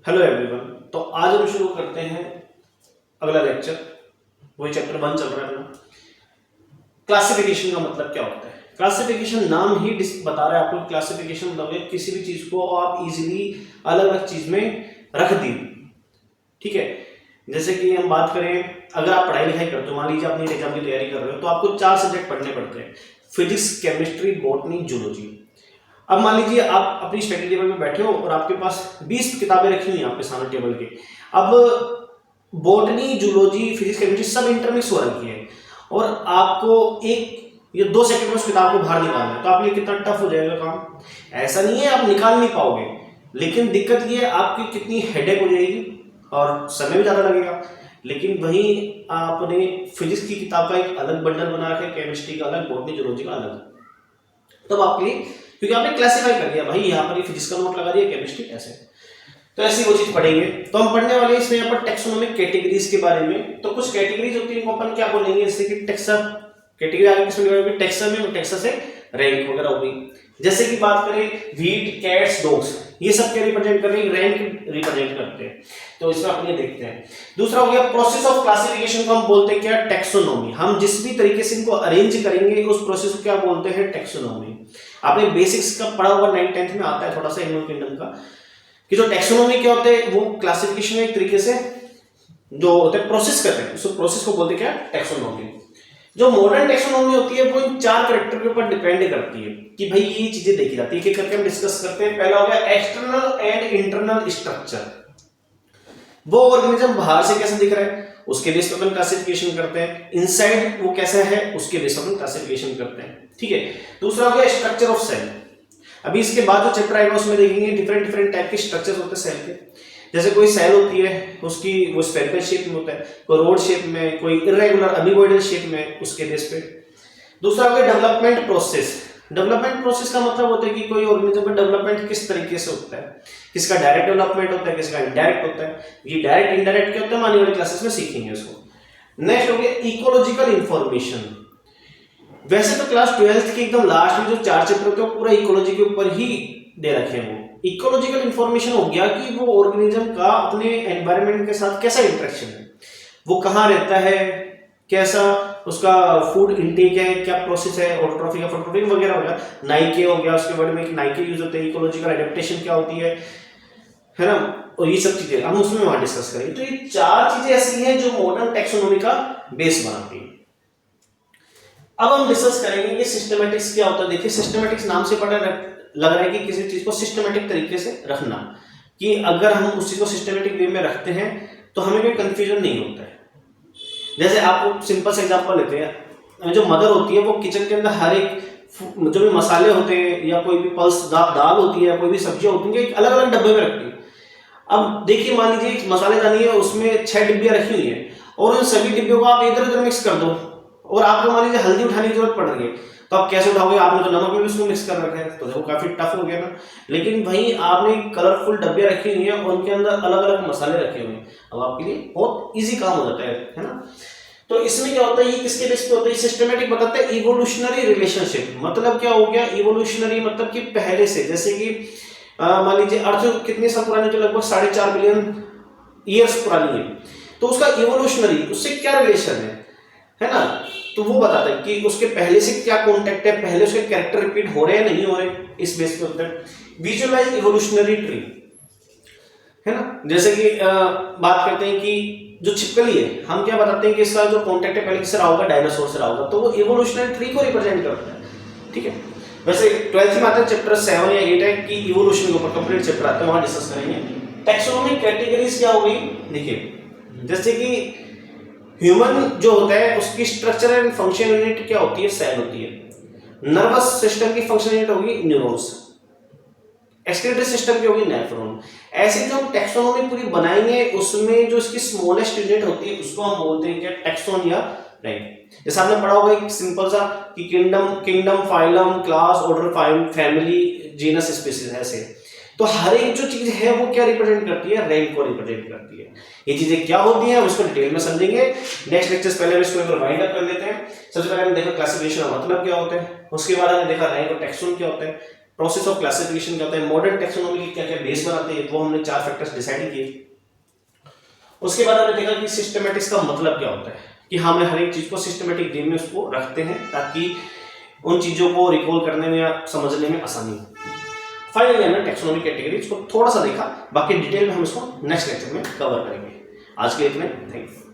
Hello everyone. तो आज हम शुरू करते हैं अगला लेक्चर। वही चैप्टर 1 चल रहा है अपना। क्लासिफिकेशन का मतलब क्या होता है? क्लासिफिकेशन नाम ही बता रहा है आपको। क्लासिफिकेशन मतलब है किसी भी चीज को आप इजीली अलग अलग चीज में रख दी। ठीक है, जैसे कि हम बात करें, अगर आप पढ़ाई लिखाई करते हो, मान लीजिए अपनी एग्जाम की तैयारी कर रहे हो, तो आपको 4 सब्जेक्ट पढ़ने पड़ते हैं: फिजिक्स, केमिस्ट्री, बॉटनी, जूलॉजी। अब मान लीजिए आप अपनी स्टडी टेबल में बैठे हो और आपके पास 20 किताबें रखी हुई हैं आपके सामने टेबल के। अब बॉटनी, जूलॉजी, फिजिक्स, केमिस्ट्री सब इंटरमिक्स हो रखी है और आपको एक या 2 सेकंड में उस किताब को बाहर निकालना है, तो आपके लिए कितना टफ हो जाएगा काम। ऐसा नहीं है आप निकाल नहीं पाओगे, लेकिन दिक्कत ये है आपकी कितनी हेडेक हो जाएगी और समय भी ज़्यादा लगेगा। लेकिन वहीं आपने फिजिक्स की किताब का एक अलग बंडल बना रखा है, केमिस्ट्री का अलग, बॉटनी जूलॉजी का अलग, तब आपके लिए, क्योंकि आपने क्लासिफाई कर दिया भाई, यहाँ पर ये फिजिक्स का नोट लगा दिया, केमिस्ट्री ऐसे। तो ऐसी वो चीज पढ़ेंगे। तो हम पढ़ने वाले हैं इसमें यहाँ पर टेक्सोनोमिक कैटेगरीज के बारे में। तो कुछ कैटेगरीज होती है, इनको अपन क्या बोलेंगे, जैसे कि टेक्सा कैटेगरी आगे किसमें, टेक्सा में, टेक्सा से रैंक वगैरह होगी। जैसे कि बात करें व्हीट, कैट्स, डॉग्स, ये सब क्या रिप्रेजेंट कर रहे हैं, रैंक रिप्रेजेंट करते हैं। तो इसमें अपन ये देखते हैं। दूसरा हो गया प्रोसेस ऑफ क्लासिफिकेशन को हम बोलते हैं क्या, टेक्सोनोमी। हम जिस भी तरीके से इनको अरेंज करेंगे उस प्रोसेस को क्या बोलते हैं, टेक्सोनोमी। आपने बेसिक्स का पढ़ा हुआ 9th 10th में आता है थोड़ा सा एनिमल किंगडम का, कि जो टेक्सोनोमी क्या होते हैं, वो क्लासिफिकेशन में एक तरीके से जो होते हैं प्रोसेस करते हैं, उस प्रोसेस को बोलते हैं क्या, टेक्सोनोमी। जो मॉडर्न टेक्सोनोमी होती है वो इन 4 कैरेक्टर के ऊपर डिपेंड करती है कि भाई ये चीजें देखी जाती है। एक एक करके हम डिस्कस करते हैं। पहला हो गया एक्सटर्नल एंड इंटरनल स्ट्रक्चर। वो ऑर्गेनिज्म बाहर से कैसा दिख रहा है उसके बेस पर हम क्लासिफिकेशन करते हैं। इनसाइड वो कैसा है उसके बेस पर हम क्लासिफिकेशन करते हैं। ठीक है। दूसरा हो गया स्ट्रक्चर ऑफ सेल। अभी इसके बाद जो चैप्टर आएगा उसमें देखेंगे डिफरेंट डिफरेंट टाइप के स्ट्रक्चर्स होते हैं सेल के। जैसे कोई सेल होती है उसकी वो स्फेरिकल शेप में होता है, कोई रोड शेप में, कोई इरेगुलर अमीबॉइडल शेप में, उसके बेस पे। दूसरा हो गया डेवलपमेंट प्रोसेस। डेवलपमेंट प्रोसेस का मतलब होता है कि कोई ऑर्गेनिज्म का डेवलपमेंट किस तरीके से होता है, किसका डायरेक्ट डेवलपमेंट होता है, किसका इनडायरेक्ट होता है। ये डायरेक्ट इंडायरेक्ट क्या होता है, आने वाली क्लासेस में सीखेंगे इसको। नेक्स्ट हो गया इकोलॉजिकल इंफॉर्मेशन। वैसे तो क्लास 12th के एकदम लास्ट में जो 4 चैप्टर होते हैं वो पूरा इकोलॉजी के ऊपर ही दे रखे हैं। वो इकोलॉजिकल इंफॉर्मेशन हो गया कि वो ऑर्गेनिज्म का अपने एनवायरनमेंट के साथ कैसा इंटरेक्शन है, वो कहाँ रहता है, कैसा उसका फूड इनटेक है, क्या प्रोसेस है, ऑटोट्रॉफी का फोटोट्रॉफी वगैरह वगैरह। नाइके हो गया, उसके वर्ड में एक नाइके यूज होते हैं, इकोलॉजिकल एडेप्टेशन क्या होती है ना, और ये सब चीजें हम उसमें वहां डिस्कस करेंगे। तो ये 4 चीजें ऐसी हैं जो मॉडर्न टेक्सोनोमी का बेस बनाती है। अब हम डिस्कस करेंगे कि सिस्टमैटिक्स क्या होता है। देखिए सिस्टमैटिक्स नाम से पता लग रहा है कि किसी चीज को सिस्टमैटिक तरीके से रखना, कि अगर हम उस चीज को सिस्टमैटिक वे में रखते हैं तो हमें कोई कंफ्यूजन नहीं होता है। जैसे आपको सिंपल से एग्जांपल लेते हैं, जो मदर होती है वो किचन के अंदर हर एक जो भी मसाले होते हैं या कोई भी पल्स दाल होती है, कोई भी सब्जियां होती है, अलग अलग डब्बे में रखती है। अब देखिए मान लीजिए मसालेदानी है, उसमें 6 डिब्बियां रखी हुई है और उन सभी डिब्बियों को आप इधर उधर मिक्स कर दो और आपको मान लीजिए हल्दी उठाने की जरूरत पड़ रही है, तो आप कैसे उठाओगे? आपने तो नमक में भी उसको मिक्स कर रखा है, तो देखो काफी टफ हो गया ना। लेकिन वहीं आपने कलरफुल डब्बे रखी हुई हैं और उनके अंदर अलग अलग मसाले रखे हुए हैं, अब आपके लिए बहुत इजी काम हो जाता है ना। तो इसमें क्या होता है, ये किसके बेस पे होता है, सिस्टमैटिक बताते हैं इवोल्यूशनरी रिलेशनशिप। मतलब क्या हो गया इवोल्यूशनरी, मतलब कि पहले से, जैसे कि मान लीजिए अर्थ कितने साल पुरानी, तो लगभग 4.5 बिलियन ईयर्स पुरानी है, तो उसका इवोल्यूशनरी उससे क्या रिलेशन है ना। तो वो बताता है कि उसके पहले से क्या कॉन्टेक्ट है, पहले उसके कैरेक्टर रिपीट हो रहे हैं नहीं हो रहे, इस बेस पे होता है। विजुअलाइज इवोल्यूशनरी ट्री है ना। जैसे कि बात करते हैं कि जो छिपकली है, हम क्या बताते हैं कि इसका जो कॉन्टेक्ट है पहले किससे रहा होगा, डायनासोर से रहा होगा, तो वो इवोल्यूशनरी ट्री को रिप्रेजेंट करता है। ठीक है। वैसे 12th में आता है चैप्टर 7 या 8 है कि इवोल्यूशन के ऊपर कंप्लीट चैप्टर आता है, वहां डिस्कस करेंगे। टैक्सोनॉमिक कैटेगरीज क्या हो गई, देखिए जैसे कि ह्यूमन जो होता है उसकी स्ट्रक्चर एंड फंक्शन यूनिट क्या होती है, सेल होती है। नर्वस सिस्टम की फंक्शन यूनिट होगी न्यूरॉन्स। एक्सक्रीटरी सिस्टम की होगी नेफ्रॉन। ऐसे जो हम टैक्सोनॉमी पूरी बनाएंगे उसमें जो इसकी स्मॉलेस्ट यूनिट होती है उसको हम बोलते हैं क्या, टैक्सोन या रैंक। जैसे आपने पढ़ा होगा एक सिंपल सा कि kingdom, phylum, class, order, family, genus, species, ऐसे। तो हर एक जो चीज है वो क्या रिप्रेजेंट करती है, रैंक को रिप्रेजेंट करती है। ये चीजें क्या होती हैं उसको डिटेल में समझेंगे नेक्स्ट लेक्चर। पहले हम इसको एक बार वाइंड अप कर लेते हैं। सबसे पहले हमने देखा क्लासिफिकेशन का मतलब क्या होता है, उसके बाद हमने देखा रैंक और टैक्सोन क्या होता है, प्रोसेस ऑफ क्लासिफिकेशन क्या होता है, मॉडर्न टेक्सोनॉमी के क्या क्या बेस बनाते हैं, वो हमने 4 फैक्टर्स डिसाइड किए। उसके बाद हमने देखा कि सिस्टमेटिक्स का मतलब क्या होता है, कि हमें हर एक चीज को सिस्टमेटिक वे में उसको रखते हैं ताकि उन चीजों को रिकॉल करने में या समझने में आसानी हो। फाइनली हमने टेक्सोनॉमी कैटेगरीज को थोड़ा सा देखा, बाकी डिटेल में हम इसको नेक्स्ट लेक्चर में कवर करेंगे। आज के लिए इतने, थैंक यू।